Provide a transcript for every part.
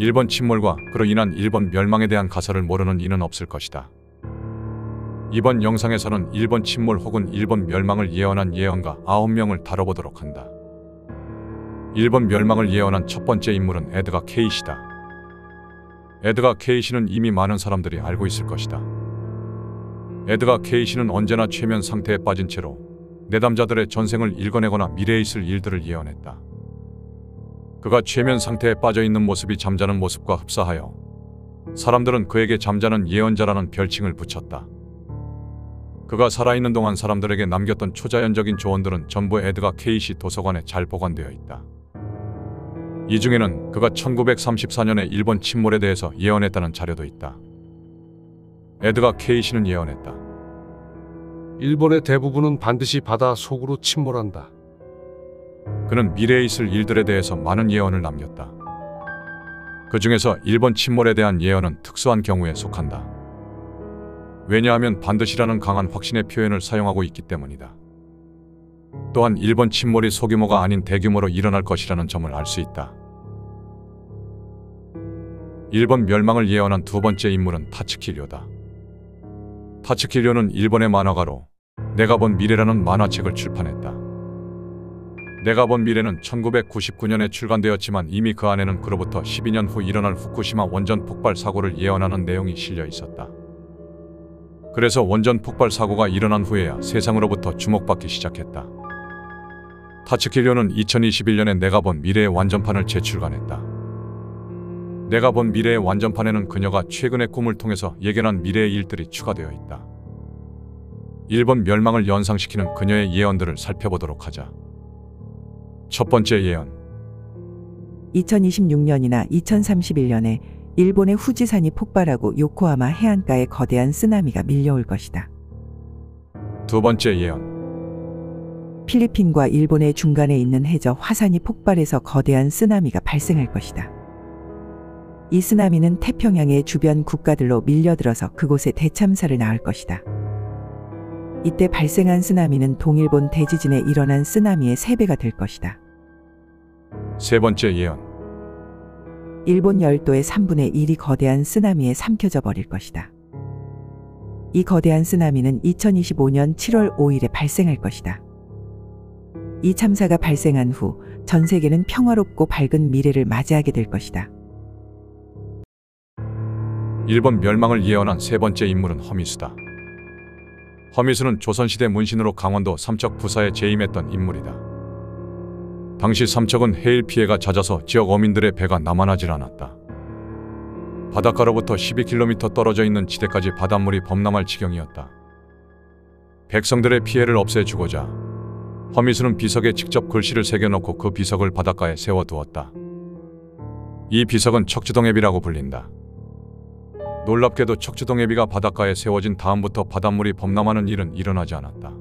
일본 침몰과 그로 인한 일본 멸망에 대한 가설을 모르는 이는 없을 것이다. 이번 영상에서는 일본 침몰 혹은 일본 멸망을 예언한 예언가 9명을 다뤄보도록 한다. 일본 멸망을 예언한 첫 번째 인물은 에드가 케이시다. 에드가 케이시는 이미 많은 사람들이 알고 있을 것이다. 에드가 케이시는 언제나 최면 상태에 빠진 채로 내담자들의 전생을 읽어내거나 미래에 있을 일들을 예언했다. 그가 최면 상태에 빠져있는 모습이 잠자는 모습과 흡사하여 사람들은 그에게 잠자는 예언자라는 별칭을 붙였다. 그가 살아있는 동안 사람들에게 남겼던 초자연적인 조언들은 전부 에드가 케이시 도서관에 잘 보관되어 있다. 이 중에는 그가 1934년에 일본 침몰에 대해서 예언했다는 자료도 있다. 에드가 케이시는 예언했다. 일본의 대부분은 반드시 바다 속으로 침몰한다. 그는 미래에 있을 일들에 대해서 많은 예언을 남겼다. 그 중에서 일본 침몰에 대한 예언은 특수한 경우에 속한다. 왜냐하면 반드시라는 강한 확신의 표현을 사용하고 있기 때문이다. 또한 일본 침몰이 소규모가 아닌 대규모로 일어날 것이라는 점을 알 수 있다. 일본 멸망을 예언한 두 번째 인물은 타츠키 료다. 타츠키 료는 일본의 만화가로 내가 본 미래라는 만화책을 출판했다. 내가 본 미래는 1999년에 출간되었지만 이미 그 안에는 그로부터 12년 후 일어날 후쿠시마 원전 폭발 사고를 예언하는 내용이 실려 있었다. 그래서 원전 폭발 사고가 일어난 후에야 세상으로부터 주목받기 시작했다. 타츠키 료는 2021년에 내가 본 미래의 완전판을 재출간했다. 내가 본 미래의 완전판에는 그녀가 최근의 꿈을 통해서 예견한 미래의 일들이 추가되어 있다. 일본 멸망을 연상시키는 그녀의 예언들을 살펴보도록 하자. 첫 번째 예언. 2026년이나 2031년에 일본의 후지산이 폭발하고 요코하마 해안가에 거대한 쓰나미가 밀려올 것이다. 두 번째 예언. 필리핀과 일본의 중간에 있는 해저 화산이 폭발해서 거대한 쓰나미가 발생할 것이다. 이 쓰나미는 태평양의 주변 국가들로 밀려들어서 그곳에 대참사를 낳을 것이다. 이때 발생한 쓰나미는 동일본 대지진에 일어난 쓰나미의 3배가 될 것이다. 세 번째 예언. 일본 열도의 3분의 1이 거대한 쓰나미에 삼켜져 버릴 것이다. 이 거대한 쓰나미는 2025년 7월 5일에 발생할 것이다. 이 참사가 발생한 후 전 세계는 평화롭고 밝은 미래를 맞이하게 될 것이다. 일본 멸망을 예언한 세 번째 인물은 허미수다. 허미수는 조선시대 문신으로 강원도 삼척 부사에 재임했던 인물이다. 당시 삼척은 해일 피해가 잦아서 지역 어민들의 배가 남아나질 않았다. 바닷가로부터 12km 떨어져 있는 지대까지 바닷물이 범람할 지경이었다. 백성들의 피해를 없애주고자 허미수는 비석에 직접 글씨를 새겨놓고 그 비석을 바닷가에 세워두었다. 이 비석은 척주동해비라고 불린다. 놀랍게도 척주동해비가 바닷가에 세워진 다음부터 바닷물이 범람하는 일은 일어나지 않았다.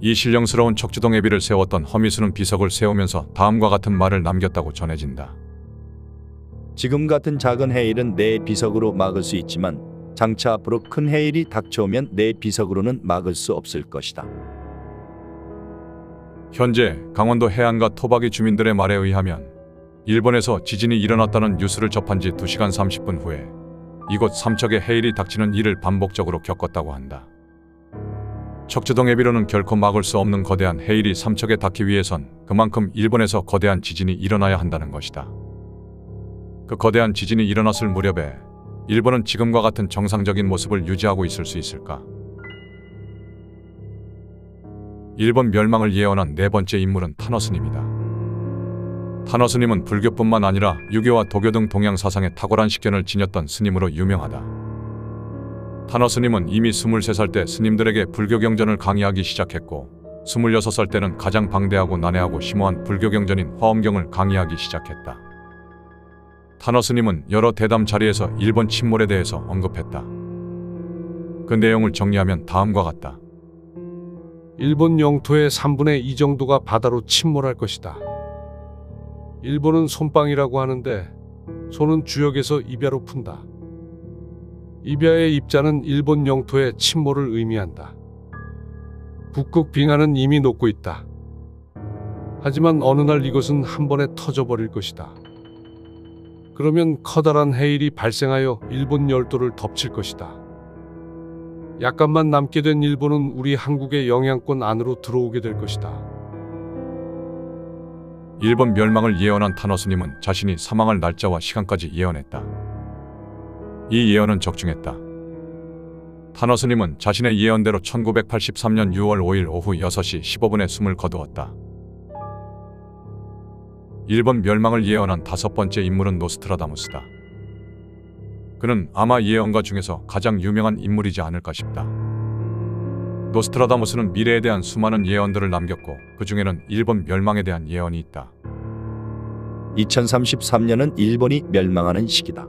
이 신령스러운 척주동해비를 세웠던 허미수는 비석을 세우면서 다음과 같은 말을 남겼다고 전해진다. 지금 같은 작은 해일은 내 비석으로 막을 수 있지만 장차 앞으로 큰 해일이 닥쳐오면 내 비석으로는 막을 수 없을 것이다. 현재 강원도 해안가 토박이 주민들의 말에 의하면 일본에서 지진이 일어났다는 뉴스를 접한 지 2시간 30분 후에 이곳 삼척에 해일이 닥치는 일을 반복적으로 겪었다고 한다. 척주동해비로는 결코 막을 수 없는 거대한 해일이 삼척에 닿기 위해선 그만큼 일본에서 거대한 지진이 일어나야 한다는 것이다. 그 거대한 지진이 일어났을 무렵에 일본은 지금과 같은 정상적인 모습을 유지하고 있을 수 있을까? 일본 멸망을 예언한 네 번째 인물은 타너스님이다. 타너스님은 불교뿐만 아니라 유교와 도교 등 동양 사상에 탁월한 식견을 지녔던 스님으로 유명하다. 타너스님은 이미 23살 때 스님들에게 불교 경전을 강의하기 시작했고 26살 때는 가장 방대하고 난해하고 심오한 불교 경전인 화엄경을 강의하기 시작했다. 타너스님은 여러 대담 자리에서 일본 침몰에 대해서 언급했다. 그 내용을 정리하면 다음과 같다. 일본 영토의 3분의 2 정도가 바다로 침몰할 것이다. 일본은 손방이라고 하는데 손은 주역에서 입야로 푼다. 입야의 입자는 일본 영토의 침몰을 의미한다. 북극 빙하는 이미 녹고 있다. 하지만 어느 날 이것은 한 번에 터져버릴 것이다. 그러면 커다란 해일이 발생하여 일본 열도를 덮칠 것이다. 약간만 남게 된 일본은 우리 한국의 영향권 안으로 들어오게 될 것이다. 일본 멸망을 예언한 타노 스님은 자신이 사망할 날짜와 시간까지 예언했다. 이 예언은 적중했다. 타노 스님은 자신의 예언대로 1983년 6월 5일 오후 6시 15분에 숨을 거두었다. 일본 멸망을 예언한 다섯 번째 인물은 노스트라다무스다. 그는 아마 예언가 중에서 가장 유명한 인물이지 않을까 싶다. 노스트라다무스는 미래에 대한 수많은 예언들을 남겼고 그 중에는 일본 멸망에 대한 예언이 있다. 2033년은 일본이 멸망하는 시기다.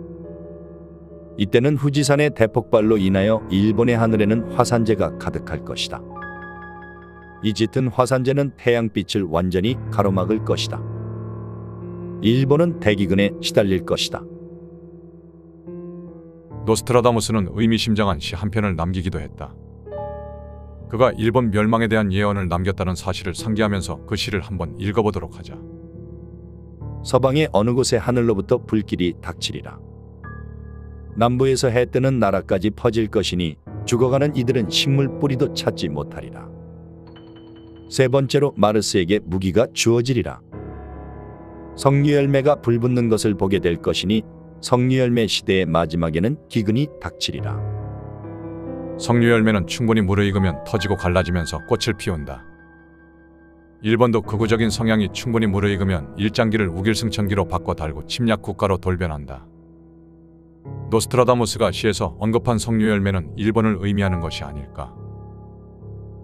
이때는 후지산의 대폭발로 인하여 일본의 하늘에는 화산재가 가득할 것이다. 이 짙은 화산재는 태양빛을 완전히 가로막을 것이다. 일본은 대기근에 시달릴 것이다. 노스트라다무스는 의미심장한 시 한 편을 남기기도 했다. 그가 일본 멸망에 대한 예언을 남겼다는 사실을 상기하면서 그 시를 한번 읽어보도록 하자. 서방의 어느 곳에 하늘로부터 불길이 닥치리라. 남부에서 해 뜨는 나라까지 퍼질 것이니 죽어가는 이들은 식물 뿌리도 찾지 못하리라. 세 번째로 마르스에게 무기가 주어지리라. 석류열매가 불붙는 것을 보게 될 것이니 석류열매 시대의 마지막에는 기근이 닥치리라. 석류열매는 충분히 물을 익으면 터지고 갈라지면서 꽃을 피운다. 일본도 극우적인 성향이 충분히 물을 익으면 일장기를 우길승천기로 바꿔 달고 침략 국가로 돌변한다. 노스트라다무스가 시에서 언급한 석류열매는 일본을 의미하는 것이 아닐까.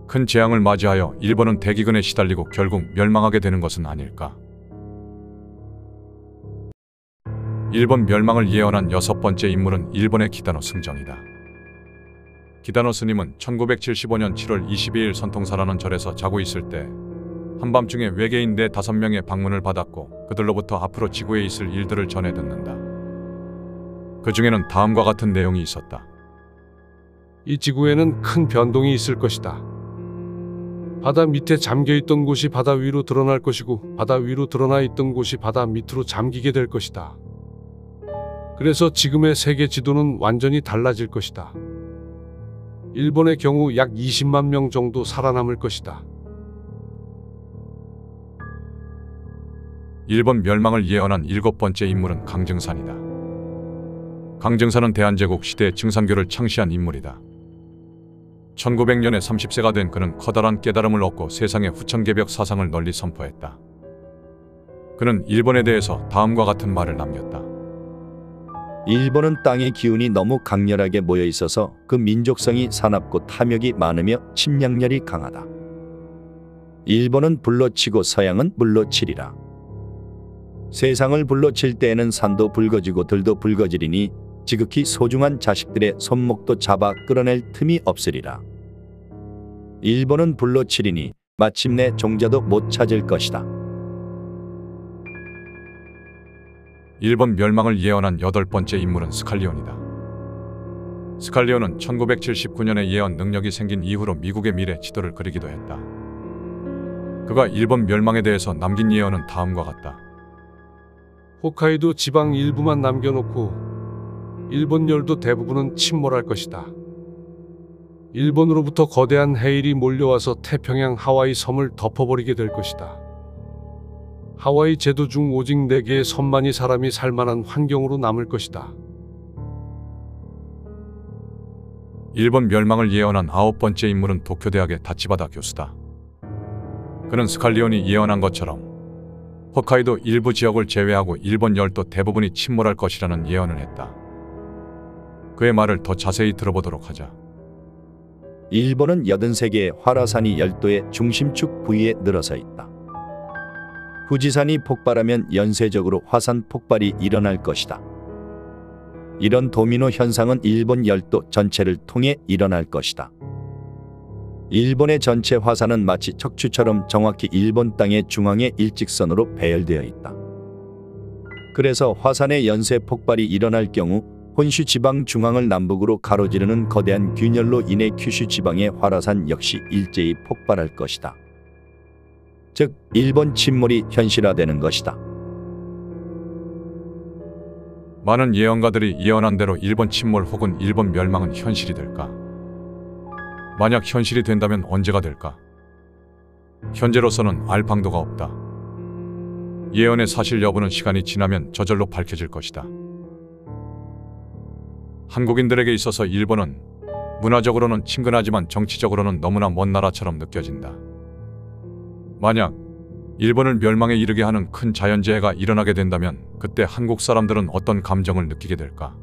큰 재앙을 맞이하여 일본은 대기근에 시달리고 결국 멸망하게 되는 것은 아닐까. 일본 멸망을 예언한 여섯 번째 인물은 일본의 기다노 승정이다. 기다노 스님은 1975년 7월 22일 선통사라는 절에서 자고 있을 때 한밤중에 외계인 4-5명의 방문을 받았고 그들로부터 앞으로 지구에 있을 일들을 전해 듣는다. 그 중에는 다음과 같은 내용이 있었다. 이 지구에는 큰 변동이 있을 것이다. 바다 밑에 잠겨있던 곳이 바다 위로 드러날 것이고 바다 위로 드러나 있던 곳이 바다 밑으로 잠기게 될 것이다. 그래서 지금의 세계 지도는 완전히 달라질 것이다. 일본의 경우 약 20만 명 정도 살아남을 것이다. 일본 멸망을 예언한 일곱 번째 인물은 강증산이다. 강증산은 대한제국 시대 증산교를 창시한 인물이다. 1900년에 30세가 된 그는 커다란 깨달음을 얻고 세상의 후천개벽 사상을 널리 선포했다. 그는 일본에 대해서 다음과 같은 말을 남겼다. 일본은 땅의 기운이 너무 강렬하게 모여 있어서 그 민족성이 사납고 탐욕이 많으며 침략력이 강하다. 일본은 불로치고 서양은 물로치리라. 세상을 불로칠 때에는 산도 붉어지고 들도 붉어지리니 지극히 소중한 자식들의 손목도 잡아 끌어낼 틈이 없으리라. 일본은 불로치리니 마침내 종자도 못 찾을 것이다. 일본 멸망을 예언한 여덟 번째 인물은 스칼리온이다. 스칼리온은 1979년에 예언 능력이 생긴 이후로 미국의 미래 지도를 그리기도 했다. 그가 일본 멸망에 대해서 남긴 예언은 다음과 같다. 홋카이도 지방 일부만 남겨놓고 일본 열도 대부분은 침몰할 것이다. 일본으로부터 거대한 해일이 몰려와서 태평양 하와이 섬을 덮어버리게 될 것이다. 하와이 제도 중 오직 4개의 섬만이 사람이 살만한 환경으로 남을 것이다. 일본 멸망을 예언한 아홉 번째 인물은 도쿄대학의 다치바다 교수다. 그는 스칼리온이 예언한 것처럼 홋카이도 일부 지역을 제외하고 일본 열도 대부분이 침몰할 것이라는 예언을 했다. 그의 말을 더 자세히 들어보도록 하자. 일본은 83개의 활화산이 열도의 중심축 부위에 늘어서 있다. 후지산이 폭발하면 연쇄적으로 화산 폭발이 일어날 것이다. 이런 도미노 현상은 일본 열도 전체를 통해 일어날 것이다. 일본의 전체 화산은 마치 척추처럼 정확히 일본 땅의 중앙에 일직선으로 배열되어 있다. 그래서 화산의 연쇄 폭발이 일어날 경우 혼슈 지방 중앙을 남북으로 가로지르는 거대한 균열로 인해 큐슈 지방의 활화산 역시 일제히 폭발할 것이다. 즉 일본 침몰이 현실화되는 것이다. 많은 예언가들이 예언한 대로 일본 침몰 혹은 일본 멸망은 현실이 될까? 만약 현실이 된다면 언제가 될까? 현재로서는 알 방도가 없다. 예언의 사실 여부는 시간이 지나면 저절로 밝혀질 것이다. 한국인들에게 있어서 일본은 문화적으로는 친근하지만 정치적으로는 너무나 먼 나라처럼 느껴진다. 만약 일본을 멸망에 이르게 하는 큰 자연재해가 일어나게 된다면 그때 한국 사람들은 어떤 감정을 느끼게 될까?